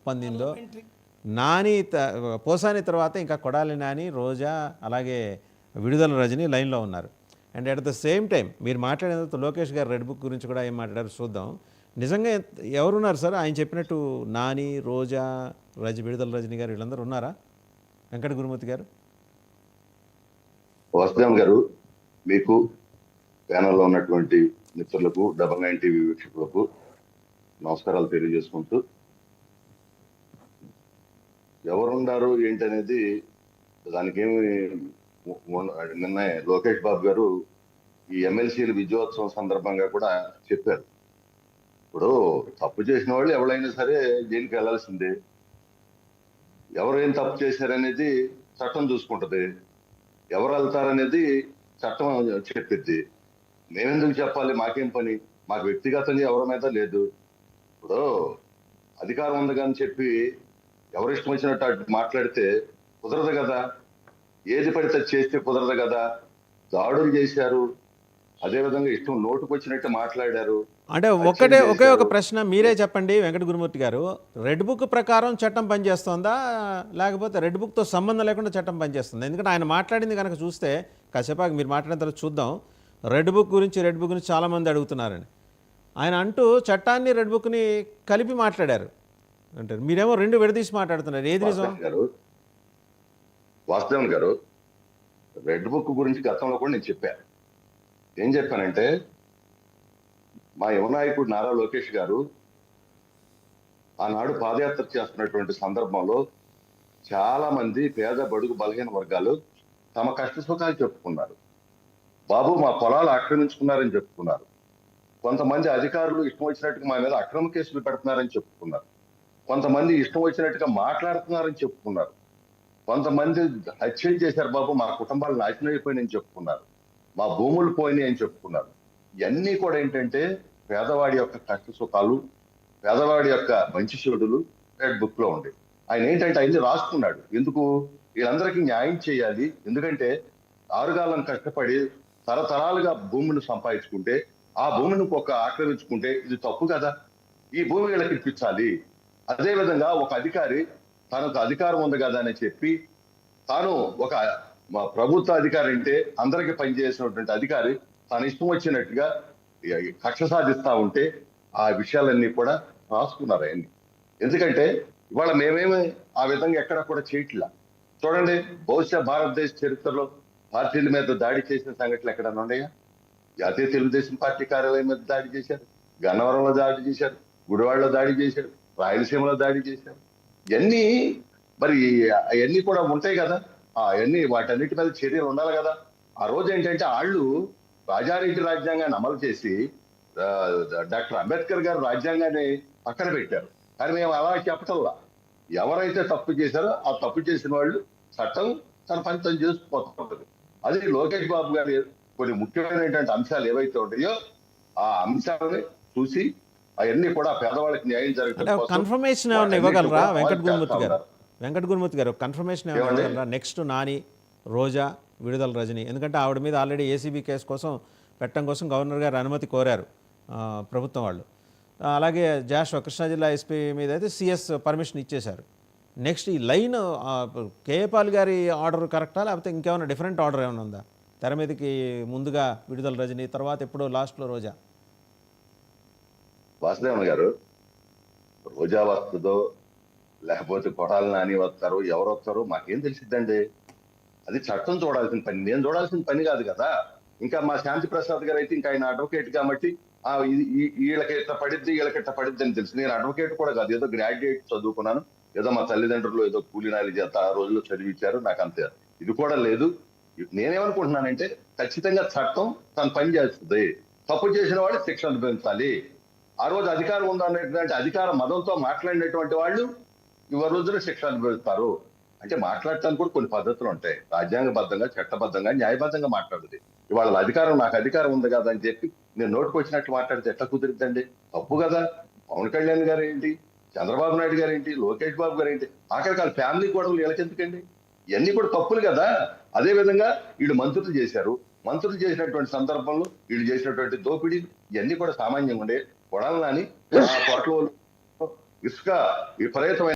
పొందిందో, నాని పోసాని తర్వాత ఇంకా కొడాలి నాని, రోజా, అలాగే విడుదల రజని లైన్లో ఉన్నారు. And at the same time మీరు మాట్లాడిన తర్వాత లోకేష్ గారు రెడ్ బుక్ గురించి కూడా ఏం మాట్లాడారు చూద్దాం. నిజంగా ఎవరున్నారు సార్ ఆయన చెప్పినట్టు? నాని, రోజా, విడుదల రజని గారు వీళ్ళందరూ ఉన్నారా? వెంకట గురుమూర్తి గారు, వాసుదేవన్ గారు, మీకు ప్యానల్లో ఉన్నటువంటి మిత్రులకు, 99 టీవీ వీక్షకులకు నమస్కారాలు తెలియజేసుకుంటూ, ఎవరున్నారు ఏంటనేది దానికేమి నిన్న లోకేష్ బాబు గారు ఈ ఎమ్మెల్సీల విజయోత్సవం సందర్భంగా కూడా చెప్పారు. ఇప్పుడు తప్పు చేసిన వాళ్ళు ఎవరైనా సరే జైలుకి వెళ్లాల్సిందే. ఎవరేం తప్పు చేశారనేది చట్టం చూసుకుంటది. ఎవరు వెళ్తారనేది చట్టం చెప్పిద్ది. మేమెందుకు చెప్పాలి? మాకేం పని? మాకు వ్యక్తిగతంగా ఎవరి మీద లేదు. ఇప్పుడు అధికారం ఉంది కానీ చెప్పి ఎవరిష్టం వచ్చినట్టు అటు మాట్లాడితే కుదరదు కదా. ఏది పడితే చేస్తే కుదరదు కదా. దాడులు చేశారు, అదేవిధంగా ఇష్టం నోటుకు వచ్చినట్టు మాట్లాడారు. అంటే ఒకే ఒక ప్రశ్న మీరే చెప్పండి వెంకట గురుమూర్తి గారు. రెడ్ బుక్ ప్రకారం చట్టం పనిచేస్తుందా, లేకపోతే రెడ్ బుక్తో సంబంధం లేకుండా చట్టం పనిచేస్తుందా? ఎందుకంటే ఆయన మాట్లాడింది కనుక చూస్తే, కాసేపాకు మీరు మాట్లాడిన తర్వాత చూద్దాం, రెడ్ బుక్ గురించి చాలామంది అడుగుతున్నారని ఆయన అంటూ చట్టాన్ని రెడ్ బుక్ని కలిపి మాట్లాడారు. అంటే మీరేమో రెండు విడదీసి మాట్లాడుతున్నారు. ఏది నిజం? వాసుదేవన్ గారు, రెడ్ బుక్ గురించి గతంలో కూడా నేను చెప్పాను. ఏం చెప్పానంటే, మా యువ నాయకుడు నారా లోకేష్ గారు ఆనాడు పాదయాత్ర చేస్తున్నటువంటి సందర్భంలో చాలా మంది పేద బడుగు బలహీన వర్గాలు తమ కష్ట సుఖాలు చెప్పుకున్నారు. బాబు మా పొలాలు ఆక్రమించుకున్నారని చెప్పుకున్నారు. కొంతమంది అధికారులు ఇష్టం వచ్చినట్టుగా మా మీద అక్రమ కేసులు పెడుతున్నారని చెప్పుకున్నారు. కొంతమంది ఇష్టం వచ్చినట్టుగా మాట్లాడుతున్నారని చెప్పుకున్నారు. కొంతమంది హత్యలు చేశారు బాబు, మా కుటుంబాలు నాశనం అయిపోయినాయని చెప్పుకున్నారు. మా భూములు పోయినాయి అని చెప్పుకున్నారు. ఇవన్నీ కూడా ఏంటంటే పేదవాడి యొక్క కష్ట సుఖాలు, పేదవాడి యొక్క మంచి చెడులు రెడ్ బుక్ లో ఉండే. ఆయన ఏంటంటే ఆయన్ని రాసుకున్నాడు. ఎందుకు? వీళ్ళందరికీ న్యాయం చేయాలి. ఎందుకంటే ఆరుగాలం కష్టపడి తరతరాలుగా భూమిని సంపాదించుకుంటే, ఆ భూమిని ఆక్రమించుకుంటే ఇది తప్పు కదా. ఈ భూమి వీళ్ళకి ఇప్పించాలి. అదేవిధంగా ఒక అధికారి తనకు అధికారం ఉంది కదా అని చెప్పి, తాను ఒక ప్రభుత్వ అధికారి అంటే అందరికి పనిచేసినటువంటి అధికారి తన ఇష్టం వచ్చినట్టుగా కక్ష సాధిస్తా ఉంటే ఆ విషయాలన్నీ కూడా రాసుకున్నారు ఆయన్ని. ఎందుకంటే ఇవాళ మేమేమి ఆ విధంగా ఎక్కడ కూడా చేయట్లా. చూడండి, బహుశా భారతదేశ చరిత్రలో పార్టీల మీద దాడి చేసిన సంఘటనలు ఎక్కడన్నా ఉన్నాయా? జాతీయ తెలుగుదేశం పార్టీ కార్యాలయం మీద దాడి చేశారు, గన్నవరంలో దాడి చేశారు, గుడివాడలో దాడి చేశారు, రాయలసీమలో దాడి చేశారు. ఇవన్నీ మరి అవన్నీ కూడా ఉంటాయి కదా. అవన్నీ వాటన్నిటి మీద చర్యలు ఉండాలి కదా. ఆ రోజు ఏంటంటే వాళ్ళు రాజారెడ్డి రాజ్యాంగాన్ని అమలు చేసి డాక్టర్ అంబేద్కర్ గారు రాజ్యాంగాన్ని పక్కన పెట్టారు. కానీ మేము అలా చెప్పటంలా. ఎవరైతే తప్పు చేశారో ఆ తప్పు చేసిన వాళ్ళు చట్టం తన పని తను చేసుకుపోతుంటది. అది లోకేష్ బాబు గారి కొన్ని ముఖ్యమైనటువంటి అంశాలు ఏవైతే ఉంటాయో ఆ అంశాలని చూసి అవన్నీ కూడా పేదవాళ్ళకి న్యాయం జరుగుతుంది. కన్ఫర్మేషన్ ఏమన్నా ఇవ్వగలరా వెంకట గురుమూర్తి గారు? కన్ఫర్మేషన్ ఏమన్నా ఇవ్వగలరా? నెక్స్ట్ నాని, రోజా, విడుదల రజని, ఎందుకంటే ఆవిడ మీద ఆల్రెడీ ఏసీబీ కేసు కోసం పెట్టడం కోసం గవర్నర్ గారు అనుమతి కోరారు ప్రభుత్వం వాళ్ళు. అలాగే జాషువా కృష్ణా జిల్లా ఎస్పీ మీద అయితే సిఎస్ పర్మిషన్ ఇచ్చేశారు. నెక్స్ట్ ఈ లైన్ కేఏపాల్ గారి ఆర్డర్ కరెక్టా, లేకపోతే ఇంకేమైనా డిఫరెంట్ ఆర్డర్ ఏమైనా ఉందా? తెర మీదకి ముందుగా విడుదల రజని, తర్వాత ఎప్పుడో లాస్ట్లో రోజా. వాసుదేవన్ గారు, రోజా వస్తుందో లేకపోతే కొడాలి నాని వస్తారో ఎవరు వస్తారో మాకేం తెలిసిద్దండి. అది చట్టం చూడాల్సిన పని, నేను చూడాల్సిన పని కాదు కదా. ఇంకా మా శాంతి ప్రసాద్ గారు అయితే ఇంకా ఆయన అడ్వకేట్ కాబట్టి వీళ్ళకిట్ట పడిద్ది అని తెలుసు. నేను అడ్వకేట్ కూడా కాదు, ఏదో గ్రాడ్యుయేట్ చదువుకున్నాను, ఏదో మా తల్లిదండ్రులు ఏదో కూలీనాలి చేత ఆ రోజుల్లో చదివించారు, నాకు అంతే ఇది కూడా లేదు. నేనేమనుకుంటున్నానంటే ఖచ్చితంగా చట్టం తన పని చేస్తుంది. తప్పు చేసిన వాళ్ళు శిక్ష అనుభవించాలి. ఆ రోజు అధికారం ఉందనేటువంటి అధికార మదంతో మాట్లాడినటువంటి వాళ్ళు ఇవాళ రోజున శిక్ష అనుభవిస్తారు. అంటే మాట్లాడటానికి కూడా కొన్ని పద్ధతులు ఉంటాయి. రాజ్యాంగబద్ధంగా, చట్టబద్ధంగా, న్యాయబద్ధంగా మాట్లాడుతుంది. ఇవాళ నాకు అధికారం ఉంది కదా అని చెప్పి నేను నోటుకు వచ్చినట్లు మాట్లాడితే ఎట్లా కుదిరిద్దండి? తప్పు కదా. పవన్ కళ్యాణ్ గారు ఏంటి, చంద్రబాబు నాయుడు గారు ఏంటి, లోకేష్ బాబు గారు ఏంటి, ఆఖరికి వాళ్ళ ఫ్యామిలీ గొడవలు వీళ్ళకెందుకండి? ఇవన్నీ కూడా తప్పులు కదా. అదే విధంగా వీళ్ళు మంత్రులు చేశారు. మంత్రులు చేసినటువంటి సందర్భంలో వీళ్ళు చేసినటువంటి దోపిడీ ఇవన్నీ కూడా సామాన్యంగా ఉండే. కొడాలని కోట్ల ఇసుక విపరీతమైన